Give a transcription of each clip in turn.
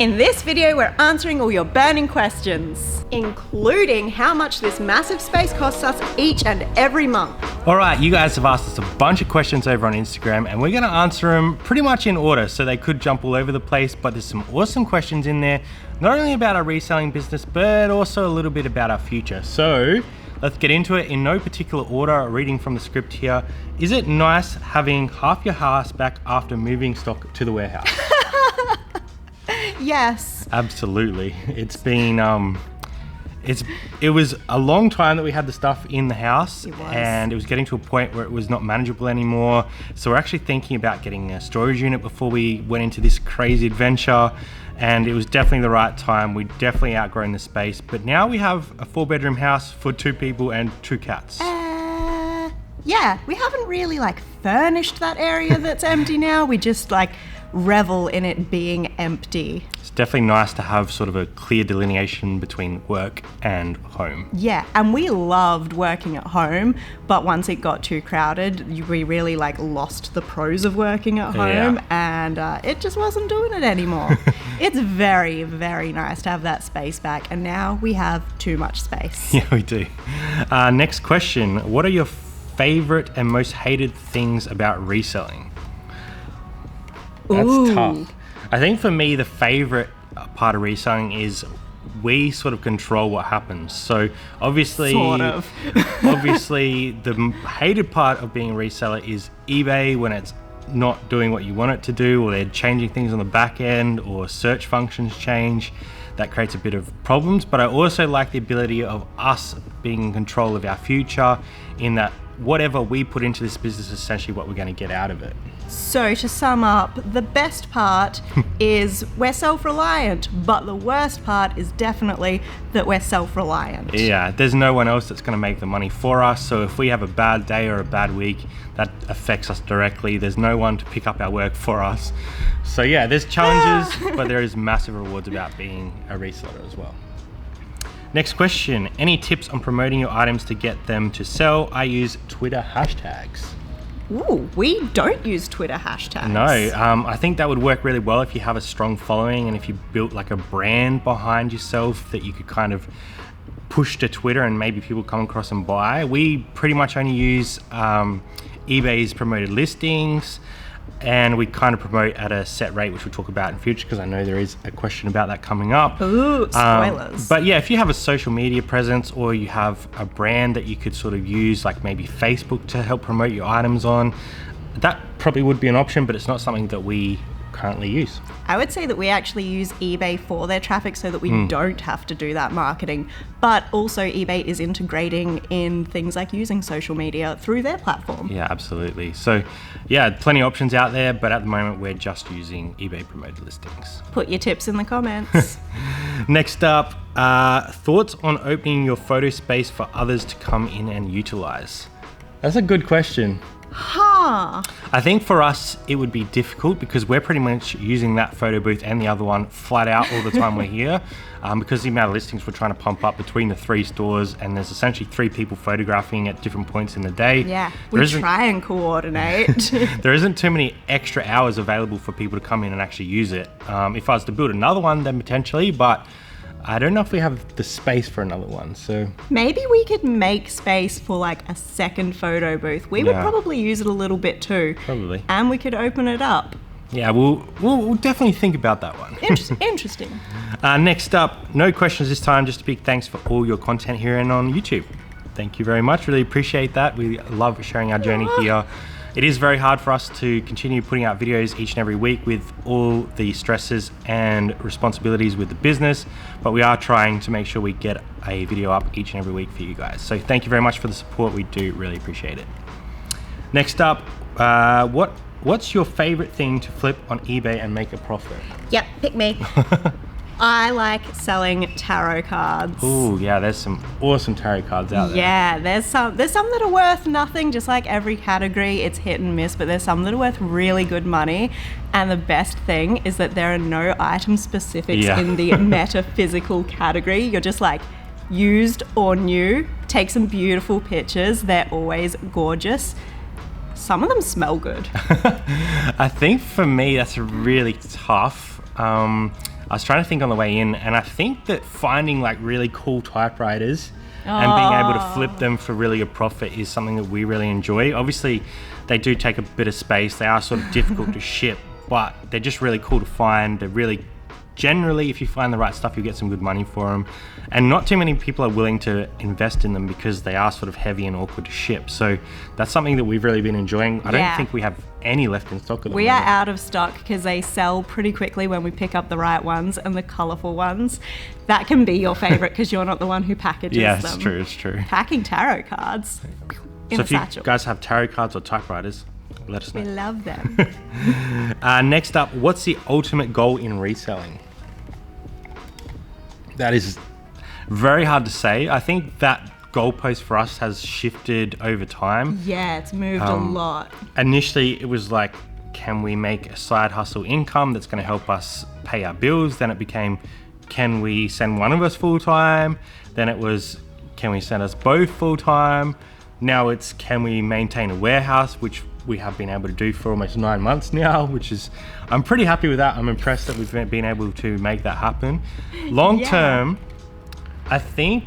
In this video, we're answering all your burning questions, including how much this massive space costs us each and every month. All right, you guys have asked us a bunch of questions over on Instagram and we're gonna answer them pretty much in order, so they could jump all over the place, but there's some awesome questions in there, not only about our reselling business, but also a little bit about our future. So let's get into it in no particular order, reading from the script here. Is it nice having half your house back after moving stock to the warehouse? Yes. Absolutely. It's been, it was a long time that we had the stuff in the house, and it was getting to a point where it was not manageable anymore. So we're actually thinking about getting a storage unit before we went into this crazy adventure, and it was definitely the right time. We definitely outgrown the space, but now we have a 4-bedroom house for 2 people and 2 cats. Yeah, we haven't really furnished that area that's empty now. We just revel in it being empty. It's definitely nice to have sort of a clear delineation between work and home. Yeah, and we loved working at home, but once it got too crowded, we really lost the pros of working at home, and it just wasn't doing it anymore. It's very, very nice to have that space back, and now we have too much space. Yeah, we do. Next question, what are your favorite and most hated things about reselling? That's tough. I think for me, the favorite part of reselling is we sort of control what happens. So obviously, obviously the hated part of being a reseller is eBay when it's not doing what you want it to do, or they're changing things on the back end, or search functions change. That creates a bit of problems. But I also like the ability of us being in control of our future, in that whatever we put into this business is essentially what we're going to get out of it. So to sum up, the best part is we're self-reliant, but the worst part is definitely that we're self-reliant. Yeah, there's no one else that's going to make the money for us. So if we have a bad day or a bad week, that affects us directly. There's no one to pick up our work for us. So yeah, there's challenges, but there is massive rewards about being a reseller as well. Next question, any tips on promoting your items to get them to sell? I use Twitter hashtags. Ooh, we don't use Twitter hashtags. No, I think that would work really well if you have a strong following and if you built a brand behind yourself that you could kind of push to Twitter and maybe people come across and buy. We pretty much only use eBay's promoted listings, and we kind of promote at a set rate, which we'll talk about in future because I know there is a question about that coming up. Ooh, spoilers. But yeah, if you have a social media presence or you have a brand that you could sort of use, like maybe Facebook to help promote your items on, that probably would be an option, but it's not something that we currently use. I would say that we actually use eBay for their traffic so that we don't have to do that marketing. But also eBay is integrating in things like using social media through their platform. Yeah, absolutely. So yeah, plenty of options out there, but at the moment we're just using eBay promoted listings. Put your tips in the comments. Next up, thoughts on opening your photo space for others to come in and utilize? That's a good question. I think for us it would be difficult because we're pretty much using that photo booth and the other one flat out all the time we're here, because the amount of listings we're trying to pump up between the 3 stores, and there's essentially 3 people photographing at different points in the day. Yeah, we try and coordinate. There isn't too many extra hours available for people to come in and actually use it. If I was to build another one, then potentially, but I don't know if we have the space for another one, so maybe we could make space for a second photo booth. We would probably use it a little bit too. Probably. And we could open it up. Yeah, we'll definitely think about that one. Interesting. Next up, no questions this time, just a big thanks for all your content here and on YouTube. Thank you very much, really appreciate that. We love sharing our journey here. It is very hard for us to continue putting out videos each and every week with all the stresses and responsibilities with the business, but we are trying to make sure we get a video up each and every week for you guys. So thank you very much for the support. We do really appreciate it. Next up, what's your favorite thing to flip on eBay and make a profit? Yep, pick me. I like selling tarot cards. Ooh, yeah, there's some awesome tarot cards out there. Yeah, there's some that are worth nothing, just like every category. It's hit and miss, but there's some that are worth really good money. And the best thing is that there are no item specifics in the metaphysical category. You're just used or new. Take some beautiful pictures. They're always gorgeous. Some of them smell good. I think for me, that's really tough. I was trying to think on the way in, and I think that finding like really cool typewriters and being able to flip them for really a profit is something that we really enjoy. Obviously, they do take a bit of space. They are sort of difficult to ship, but they're just really cool to find. They're really, generally, if you find the right stuff, you'll get some good money for them. And not too many people are willing to invest in them because they are sort of heavy and awkward to ship. So that's something that we've really been enjoying. I don't think we have any left in stock at the moment. We are out of stock because they sell pretty quickly when we pick up the right ones and the colourful ones. That can be your favourite because you're not the one who packages them. Yeah, it's true, it's true. Packing tarot cards in so a if you satchel. guys have tarot cards or typewriters, let us know. We love them. Next up, what's the ultimate goal in reselling? That is very hard to say. I think that goalpost for us has shifted over time. Yeah, it's moved a lot. Initially, it was like, can we make a side hustle income that's going to help us pay our bills? Then it became, can we send one of us full time? Then it was, can we send us both full time? Now it's, can we maintain a warehouse, which we have been able to do for almost 9 months now, which is, I'm pretty happy with that. I'm impressed that we've been able to make that happen. Long term, I think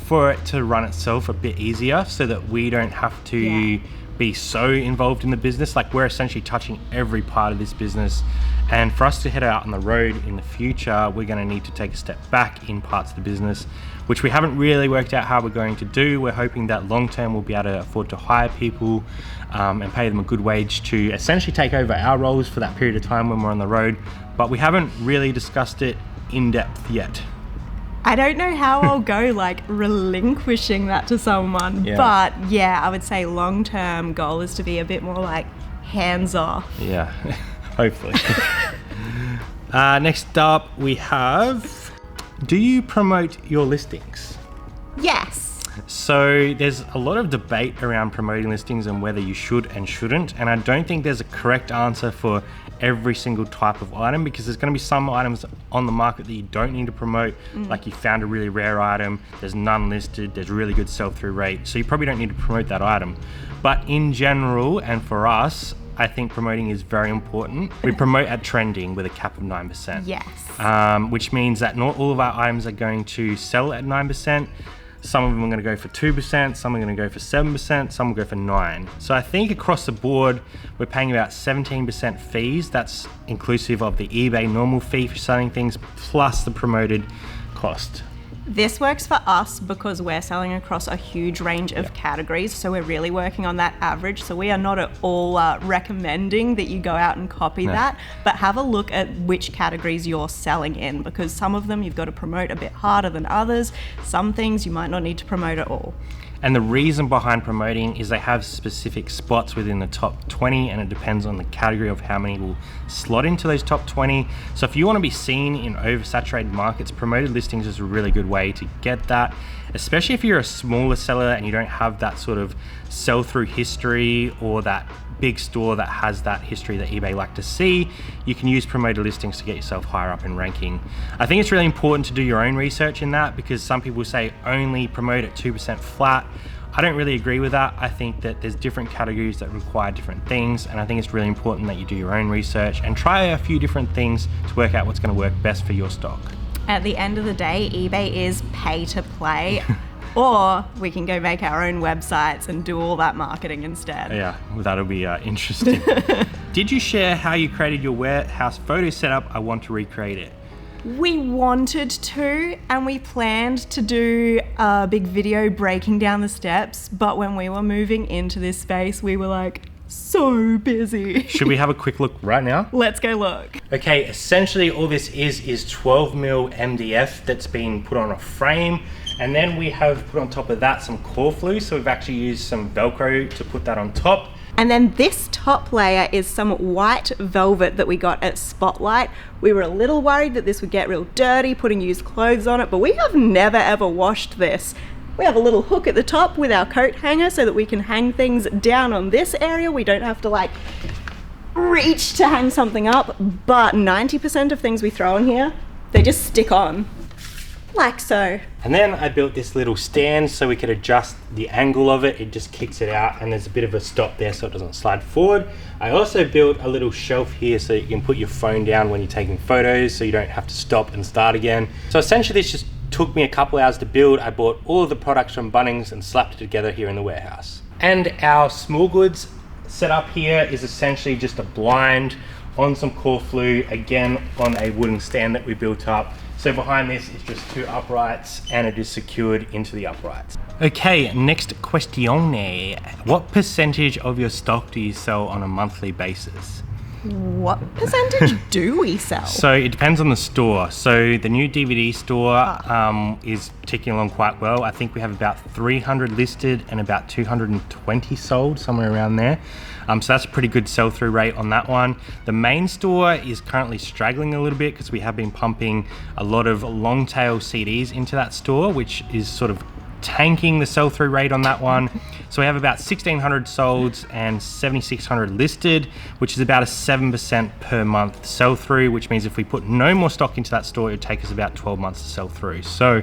for it to run itself a bit easier so that we don't have to be so involved in the business. Like, we're essentially touching every part of this business. And for us to head out on the road in the future, we're going to need to take a step back in parts of the business, which we haven't really worked out how we're going to do. We're hoping that long term we'll be able to afford to hire people and pay them a good wage to essentially take over our roles for that period of time when we're on the road. But we haven't really discussed it in depth yet. I don't know how I'll go like relinquishing that to someone, but yeah, I would say long-term goal is to be a bit more like hands-off. Yeah, hopefully. Next up we have, do you promote your listings? Yes. So there's a lot of debate around promoting listings and whether you should and shouldn't, and I don't think there's a correct answer for every single type of item, because there's going to be some items on the market that you don't need to promote. Like, you found a really rare item, there's none listed, there's really good sell-through rate, so you probably don't need to promote that item. But in general, and for us, I think promoting is very important. We promote at trending with a cap of 9%. Yes. Which means that not all of our items are going to sell at 9%. Some of them are going to go for 2%, some are going to go for 7%, some will go for 9%. So I think across the board, we're paying about 17% fees. That's inclusive of the eBay normal fee for selling things, plus the promoted cost. This works for us because we're selling across a huge range of categories, so we're really working on that average. So we are not at all recommending that you go out and copy that, but have a look at which categories you're selling in, because some of them you've got to promote a bit harder than others. Some things you might not need to promote at all. And the reason behind promoting is they have specific spots within the top 20, and it depends on the category of how many will slot into those top 20. So if you want to be seen in oversaturated markets, promoted listings is a really good way to get that, especially if you're a smaller seller and you don't have that sort of sell-through history or that big store that has that history that eBay like to see. You can use promoted listings to get yourself higher up in ranking. I think it's really important to do your own research in that, because some people say only promote at 2% flat. I don't really agree with that. I think that there's different categories that require different things, and I think it's really important that you do your own research and try a few different things to work out what's going to work best for your stock. At the end of the day, eBay is pay to play. Or we can go make our own websites and do all that marketing instead. Yeah, well, that'll be interesting. Did you share how you created your warehouse photo setup? I want to recreate it. We wanted to, and we planned to do a big video breaking down the steps, but when we were moving into this space, we were like, so busy. Should we have a quick look right now? Let's go look. Okay, essentially all this is 12mm MDF that's been put on a frame. And then we have put on top of that some core flue. So we've actually used some Velcro to put that on top. And then this top layer is some white velvet that we got at Spotlight. We were a little worried that this would get real dirty, putting used clothes on it, but we have never ever washed this. We have a little hook at the top with our coat hanger so that we can hang things down on this area. We don't have to like reach to hang something up, but 90% of things we throw in here, they just stick on. Like so. And then I built this little stand so we could adjust the angle of it. It just kicks it out and there's a bit of a stop there so it doesn't slide forward. I also built a little shelf here so you can put your phone down when you're taking photos so you don't have to stop and start again. So essentially this just took me a couple hours to build. I bought all of the products from Bunnings and slapped it together here in the warehouse. And our small goods setup here is essentially just a blind on some core flue, again on a wooden stand that we built up. So behind this is just 2 uprights and it is secured into the uprights. Okay, next question. What percentage of your stock do you sell on a monthly basis? What percentage do we sell? So it depends on the store. So the new DVD store is ticking along quite well. I think we have about 300 listed and about 220 sold, somewhere around there. So that's a pretty good sell-through rate on that one. The main store is currently straggling a little bit because we have been pumping a lot of long tail CDs into that store, which is sort of tanking the sell-through rate on that one. So we have about 1,600 solds and 7,600 listed, which is about a 7% per month sell-through, which means if we put no more stock into that store, it would take us about 12 months to sell through. So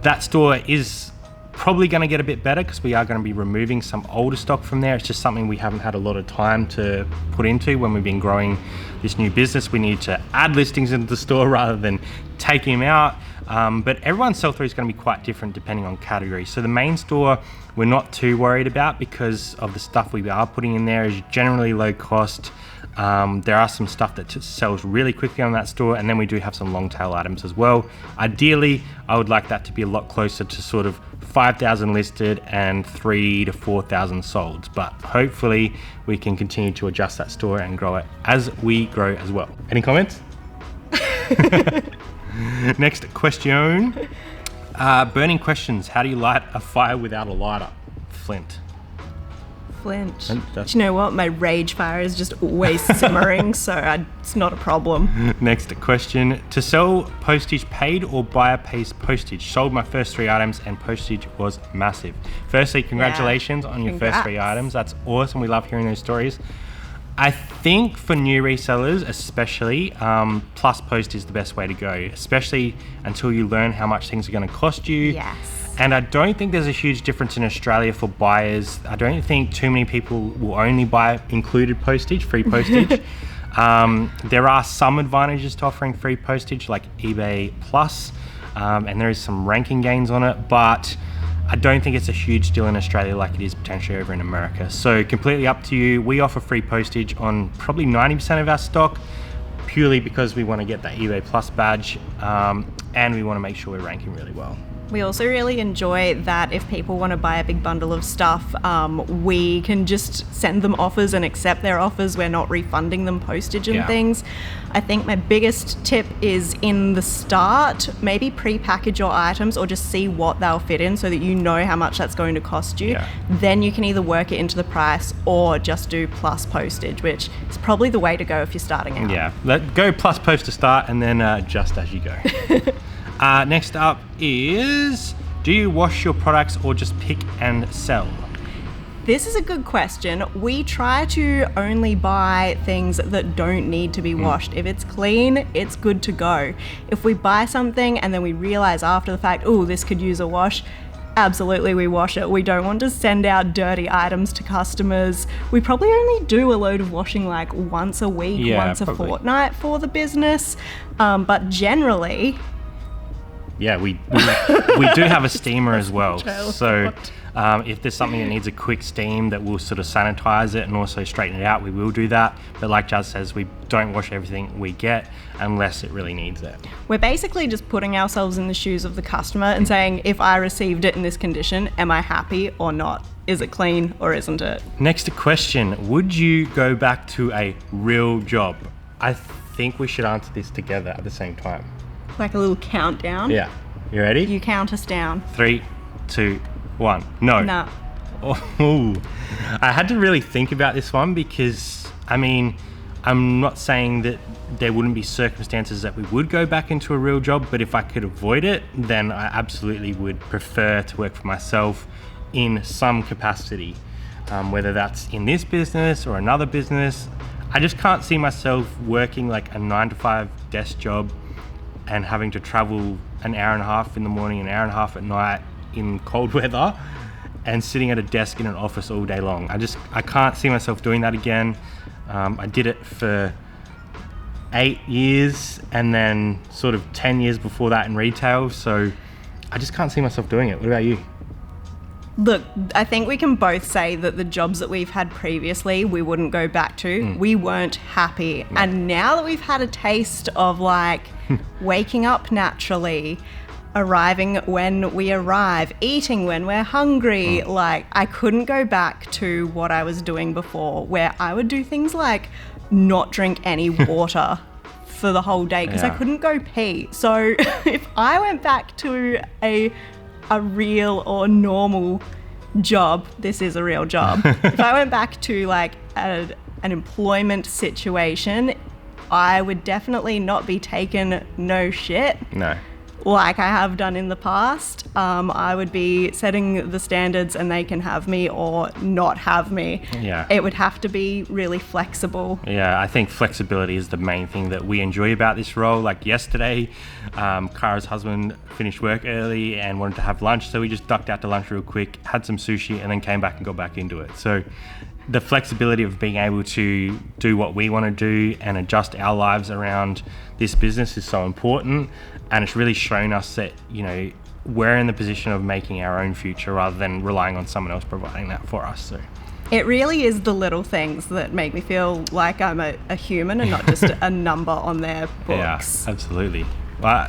that store is probably going to get a bit better because we are going to be removing some older stock from there. It's just something we haven't had a lot of time to put into when we've been growing this new business. We need to add listings into the store rather than taking them out. But everyone's sell-through is going to be quite different depending on category. So the main store we're not too worried about because of the stuff we are putting in there is generally low cost. There are some stuff that sells really quickly on that store, and then we do have some long tail items as well. Ideally, I would like that to be a lot closer to sort of 5,000 listed and 3,000 to 4,000 sold, but hopefully we can continue to adjust that store and grow it as we grow as well. Any comments? Next question. Burning questions. How do you light a fire without a lighter? Flint. Do you know what? My rage fire is just always simmering, so it's not a problem. Next question. To sell postage, paid or buyer pays postage? Sold my first 3 items and postage was massive. Firstly, congratulations on your first 3 items. That's awesome. We love hearing those stories. I think for new resellers especially, plus post is the best way to go, especially until you learn how much things are going to cost you. Yes. And I don't think there's a huge difference in Australia for buyers. I don't think too many people will only buy included postage, free postage. There are some advantages to offering free postage like eBay Plus, and there is some ranking gains on it, but I don't think it's a huge deal in Australia like it is potentially over in America. So completely up to you. We offer free postage on probably 90% of our stock, purely because we want to get that eBay Plus badge, and we want to make sure we're ranking really well. We also really enjoy that if people want to buy a big bundle of stuff, we can just send them offers and accept their offers. We're not refunding them postage and things. I think my biggest tip is in the start, maybe pre-package your items or just see what they'll fit in so that you know how much that's going to cost you. Then you can either work it into the price or just do plus postage, which is probably the way to go if you're starting out. Go plus post to start and then adjust as you go. Next up is, do you wash your products or just pick and sell? This is a good question. We try to only buy things that don't need to be washed. If it's clean, it's good to go. If we buy something and then we realize after the fact, oh, this could use a wash, absolutely we wash it. We don't want to send out dirty items to customers. We probably only do a load of washing like once a week, once a fortnight for the business. But generally... Yeah, we do have a steamer as well. So if there's something that needs a quick steam that will sort of sanitize it and also straighten it out, we will do that. But like Jazz says, we don't wash everything we get unless it really needs it. We're basically just putting ourselves in the shoes of the customer and saying, if I received it in this condition, am I happy or not? Is it clean or isn't it? Next question, would you go back to a real job? I think we should answer this together at the same time. Like a little countdown? Yeah. You ready? You count us down. 3, 2, 1. No. No. Oh, I had to really think about this one because, I mean, I'm not saying that there wouldn't be circumstances that we would go back into a real job, but if I could avoid it, then I absolutely would prefer to work for myself in some capacity, whether that's in this business or another business. I just can't see myself working like a 9-to-5 desk job and having to travel an hour and a half in the morning, an hour and a half at night in cold weather, and sitting at a desk in an office all day long. I can't see myself doing that again. I did it for 8 years and then sort of 10 years before that in retail. So I just can't see myself doing it. What about you? Look, I think we can both say that the jobs that we've had previously, we wouldn't go back to. We weren't happy. No. And now that we've had a taste of like waking up naturally, arriving when we arrive, eating when we're hungry, like I couldn't go back to what I was doing before, where I would do things like not drink any water for the whole day because I couldn't go pee. So if I went back to a real or normal job, this is a real job. If I went back to like an employment situation, I would definitely not be taken no shit. No. Like I have done in the past. I would be setting the standards and they can have me or not have me. Yeah. It would have to be really flexible. Yeah, I think flexibility is the main thing that we enjoy about this role. Like yesterday, Kara's husband finished work early and wanted to have lunch, so we just ducked out to lunch real quick, had some sushi, and then came back and got back into it. So the flexibility of being able to do what we want to do and adjust our lives around this business is so important. And it's really shown us that, you know, we're in the position of making our own future rather than relying on someone else providing that for us. So it really is the little things that make me feel like I'm a human and not just a number on their books. Yeah, absolutely.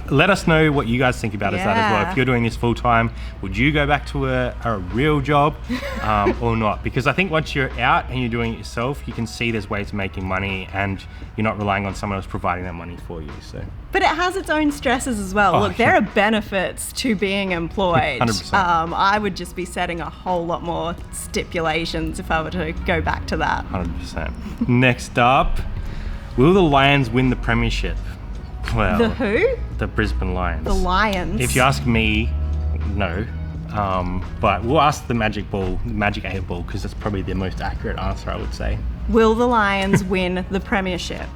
Let us know what you guys think about that as well. If you're doing this full time, would you go back to a real job or not? Because I think once you're out and you're doing it yourself, you can see there's ways of making money and you're not relying on someone else providing that money for you. So, but it has its own stresses as well. Look, there are benefits to being employed. 100%. I would just be setting a whole lot more stipulations if I were to go back to that. 100%. Next up, will the Lions win the premiership? Well, the who? The Brisbane Lions. The Lions. If you ask me, no. But we'll ask the Magic 8 Ball, because that's probably the most accurate answer, I would say. Will the Lions win the premiership?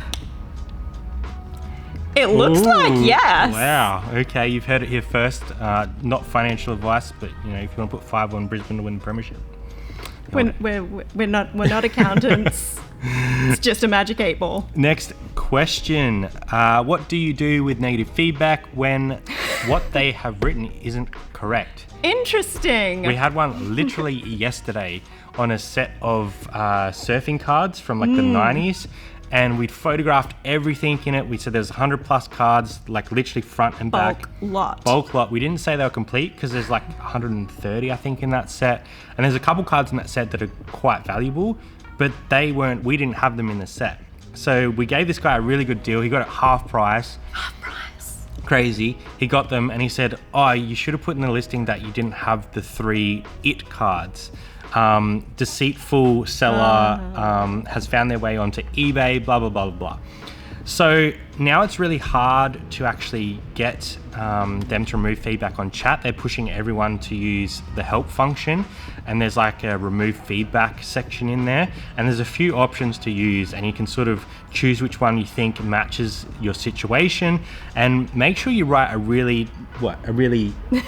It looks like yes. Wow. Okay, you've heard it here first. Not financial advice, but you know, if you want to put 5 on Brisbane to win the premiership. We're not accountants. It's just a Magic 8 Ball. Next question. What do you do with negative feedback when what they have written isn't correct? Interesting. We had one literally yesterday on a set of surfing cards from like the 90s. And we'd photographed everything in it. We said there's 100 plus cards, like literally front and back. Bulk lot. We didn't say they were complete because there's like 130, I think, in that set. And there's a couple cards in that set that are quite valuable, but we didn't have them in the set. So we gave this guy a really good deal. He got it half price. Crazy. He got them and he said, oh, you should have put in the listing that you didn't have the 3 IT cards. Deceitful seller has found their way onto eBay, blah, blah, blah, blah. So now it's really hard to actually get them to remove feedback on chat. They're pushing everyone to use the help function, and there's like a remove feedback section in there, and there's a few options to use, and you can sort of choose which one you think matches your situation, and make sure you write a really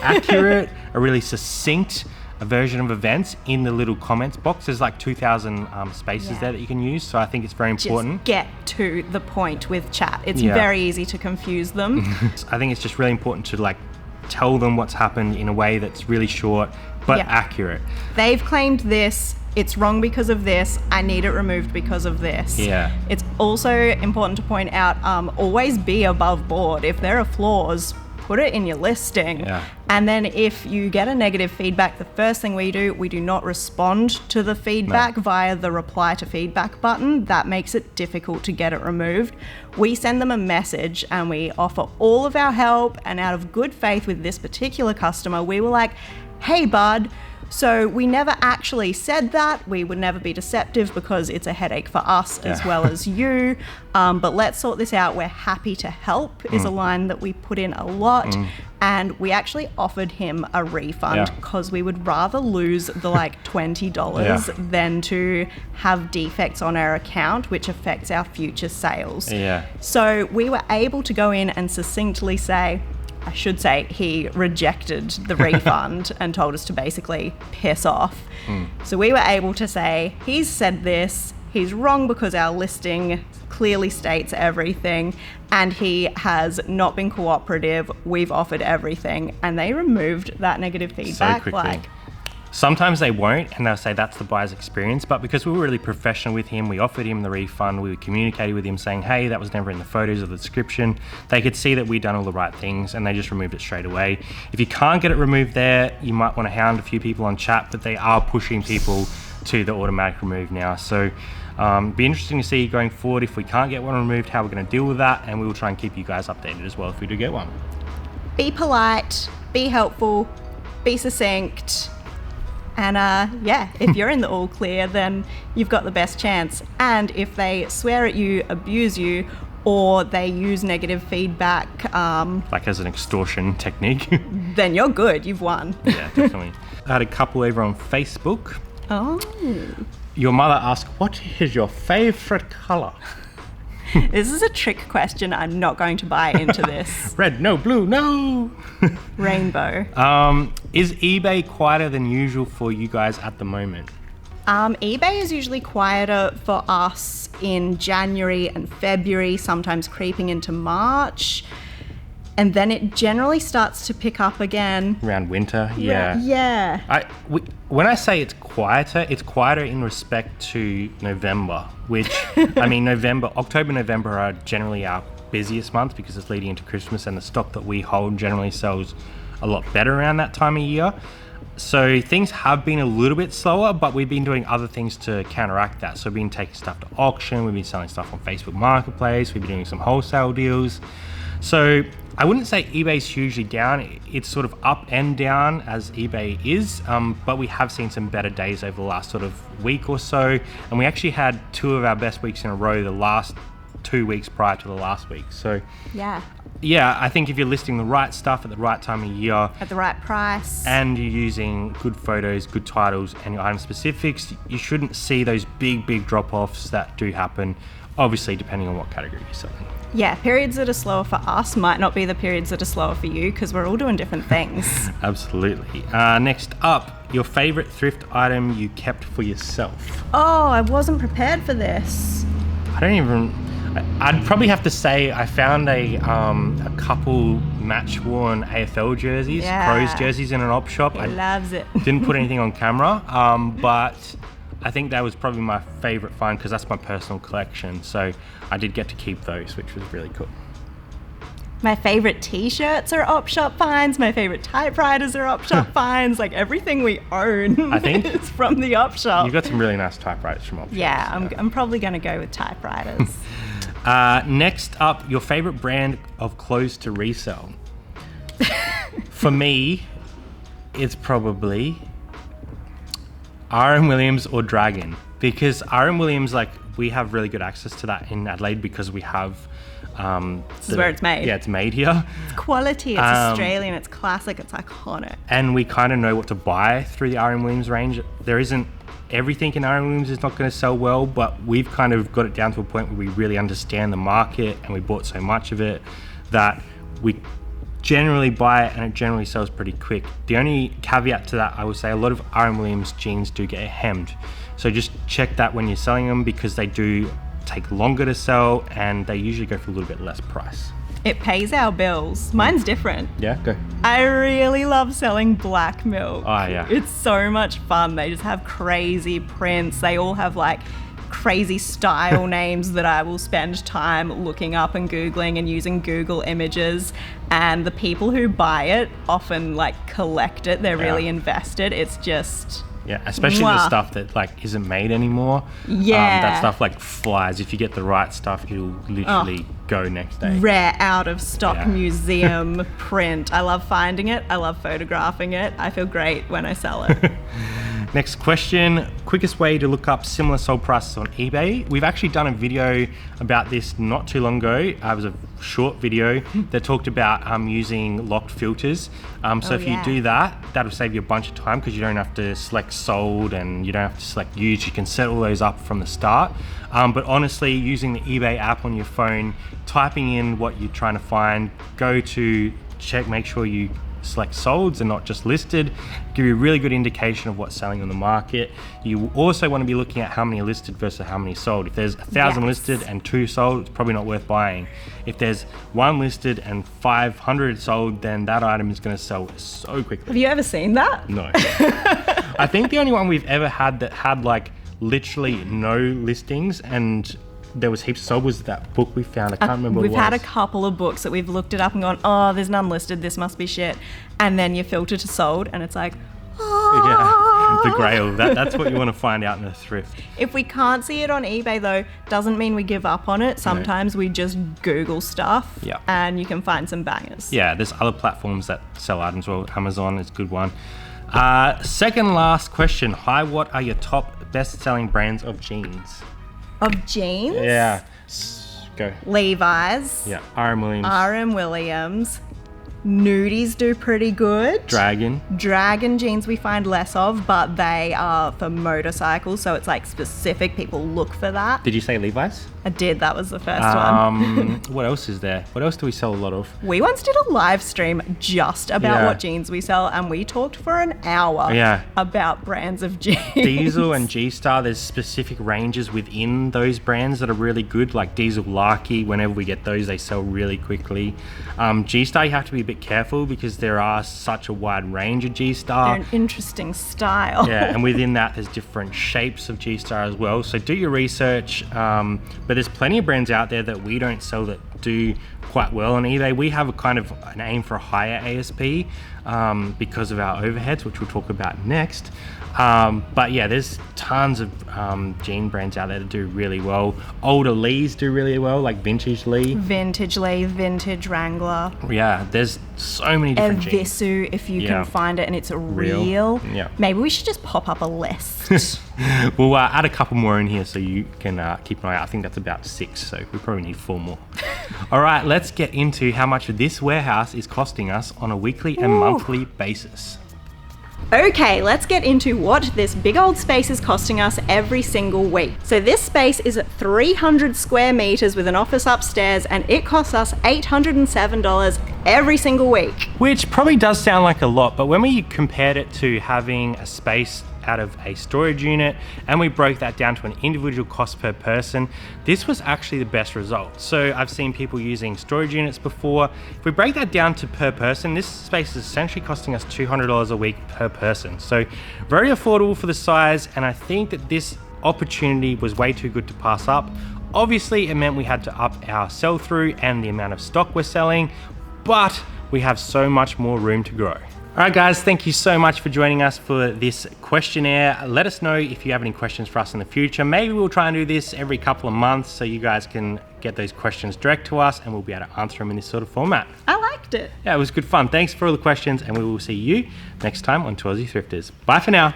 accurate, a really succinct a version of events in the little comments box. There's like 2,000 spaces there that you can use, so I think it's very important. Just get to the point with chat. It's very easy to confuse them. I think it's just really important to like tell them what's happened in a way that's really short but accurate. They've claimed this, it's wrong because of this, I need it removed because of this. Yeah. It's also important to point out, always be above board. If there are flaws, put it in your listing. Yeah. And then if you get a negative feedback, the first thing we do not respond to the feedback via the reply to feedback button. That makes it difficult to get it removed. We send them a message and we offer all of our help, and out of good faith with this particular customer, we were like, hey bud, So we never actually said that. We would never be deceptive because it's a headache for us as well as you. But let's sort this out. We're happy to help is a line that we put in a lot. And we actually offered him a refund because we would rather lose the like $20 than to have defects on our account, which affects our future sales. So we were able to go in and succinctly say, I should say he rejected the refund and told us to basically piss off. So we were able to say, he's said this, he's wrong because our listing clearly states everything, and he has not been cooperative. We've offered everything, and they removed that negative feedback. So quickly. Sometimes they won't, and they'll say that's the buyer's experience, but because we were really professional with him, we offered him the refund, we communicated with him saying, hey, that was never in the photos or the description. They could see that we'd done all the right things, and they just removed it straight away. If you can't get it removed there, you might want to hound a few people on chat, but they are pushing people to the automatic remove now. So be interesting to see going forward if we can't get one removed, how we're going to deal with that, and we will try and keep you guys updated as well if we do get one. Be polite, be helpful, be succinct. And if you're in the all clear, then you've got the best chance. And if they swear at you, abuse you, or they use negative feedback, like as an extortion technique, then you're good. You've won. Yeah, definitely. I had a couple over on Facebook. Oh. Your mother asked, what is your favorite color? This is a trick question. I'm not going to buy into this. Red, no. Blue, no. Rainbow. Is eBay quieter than usual for you guys at the moment? eBay is usually quieter for us in January and February, sometimes creeping into March. And then it generally starts to pick up again. Around winter, yeah. Yeah. When I say it's quieter in respect to November, which, I mean, October, November are generally our busiest months because it's leading into Christmas, and the stock that we hold generally sells a lot better around that time of year. So things have been a little bit slower, but we've been doing other things to counteract that. So we've been taking stuff to auction, we've been selling stuff on Facebook Marketplace, we've been doing some wholesale deals. So I wouldn't say eBay's hugely down. It's sort of up and down as eBay is, but we have seen some better days over the last sort of week or so. And we actually had 2 of our best weeks in a row the last 2 weeks prior to the last week. So yeah, I think if you're listing the right stuff at the right time of year, at the right price, and you're using good photos, good titles, and your item specifics, you shouldn't see those big drop-offs that do happen, obviously depending on what category you're selling. Yeah, periods that are slower for us might not be the periods that are slower for you because we're all doing different things. Absolutely. Next up, your favorite thrift item you kept for yourself. Oh, I wasn't prepared for this. I'd probably have to say I found a couple match-worn AFL jerseys, Crows jerseys in an op shop. He loves it. Didn't put anything on camera, but I think that was probably my favorite find because that's my personal collection. So I did get to keep those, which was really cool. My favorite t-shirts are op shop finds. My favorite typewriters are op shop finds. Like everything we own, I think is from the op shop. You've got some really nice typewriters from op shops. Yeah, I'm probably going to go with typewriters. Next up, your favorite brand of clothes to resell. For me, it's probably R.M. Williams or Dragon, because R.M. Williams, like, we have really good access to that in Adelaide because we have this is where it's made. Yeah, it's made here. It's quality, it's Australian, it's classic, it's iconic. And we kind of know what to buy through the R.M. Williams range. There isn't everything in R.M. Williams is not going to sell well, but we've kind of got it down to a point where we really understand the market, and we bought so much of it that we generally buy it and it generally sells pretty quick. The only caveat to that, I would say, a lot of R.M. Williams jeans do get hemmed. So just check that when you're selling them because they do take longer to sell and they usually go for a little bit less price. It pays our bills. Mine's different. Yeah, go. I really love selling black milk. Oh, yeah. It's so much fun. They just have crazy prints. They all have like crazy style names that I will spend time looking up and Googling and using Google images. And the people who buy it often like collect it. They're really invested. It's just Yeah, especially the stuff that like isn't made anymore. Yeah. That stuff like flies. If you get the right stuff, it'll literally go next day. Rare, out of stock museum print. I love finding it. I love photographing it. I feel great when I sell it. Next question, quickest way to look up similar sold prices on eBay. We've actually done a video about this not too long ago. It was a short video that talked about using locked filters. So if you do that, that'll save you a bunch of time because you don't have to select sold and you don't have to select used. You can set all those up from the start. But honestly, using the eBay app on your phone, typing in what you're trying to find, go to check, make sure you select solds and not just listed, give you a really good indication of what's selling on the market. You also want to be looking at how many are listed versus how many sold. If there's 1,000 listed and 2 sold, it's probably not worth buying. If there's 1 listed and 500 sold, then that item is going to sell so quickly. Have you ever seen that? No. I think the only one we've ever had that had like literally no listings and there was heaps sold was that book we found. I can't remember what it was. We've had a couple of books that we've looked it up and gone, oh, there's none listed, this must be shit. And then you filter to sold and it's like, oh. Yeah, the grail. That's what you want to find out in a thrift. If we can't see it on eBay though, doesn't mean we give up on it. Sometimes we just Google stuff and you can find some bangers. Yeah, there's other platforms that sell items. Well, Amazon is a good one. Second last question. Hi, what are your top best-selling brands of jeans? Of jeans? Yeah. Go. Levi's. Yeah. R.M. Williams. R.M. Williams. Nudies do pretty good. Dragon jeans we find less of, but they are for motorcycles, so it's like specific. People look for that. Did you say Levi's? I did. That was the first one. What else is there? What else do we sell a lot of? We once did a live stream just about what jeans we sell, and we talked for an hour about brands of jeans. Diesel and G-Star, there's specific ranges within those brands that are really good, like Diesel Larky. Whenever we get those, they sell really quickly. G-Star, you have to be a bit careful because there are such a wide range of G-Star. They're an interesting style. Yeah, and within that, there's different shapes of G-Star as well. So do your research. But there's plenty of brands out there that we don't sell that do quite well on eBay. We have a kind of an aim for a higher ASP because of our overheads, which we'll talk about next. But yeah, there's tons of jean brands out there that do really well. Older Lees do really well, like Vintage Lee. Vintage Lee, Vintage Wrangler. Yeah, there's so many different jeans. Evisu, if you can find it and it's real. Yeah. Maybe we should just pop up a list. We'll add a couple more in here so you can keep an eye out. I think that's about 6, so we probably need 4 more. All right, let's get into how much this warehouse is costing us on a weekly and monthly basis. Okay, let's get into what this big old space is costing us every single week. So this space is 300 square meters with an office upstairs, and it costs us $807 every single week. Which probably does sound like a lot, but when we compared it to having a space out of a storage unit and we broke that down to an individual cost per person, this was actually the best result. So I've seen people using storage units before. If we break that down to per person, this space is essentially costing us $200 a week per person. So very affordable for the size, and I think that this opportunity was way too good to pass up. Obviously, it meant we had to up our sell through and the amount of stock we're selling, but we have so much more room to grow. All right, guys, thank you so much for joining us for this questionnaire. Let us know if you have any questions for us in the future. Maybe we'll try and do this every couple of months so you guys can get those questions direct to us and we'll be able to answer them in this sort of format. I liked it. Yeah, it was good fun. Thanks for all the questions, and we will see you next time on Aussie Thrifters. Bye for now.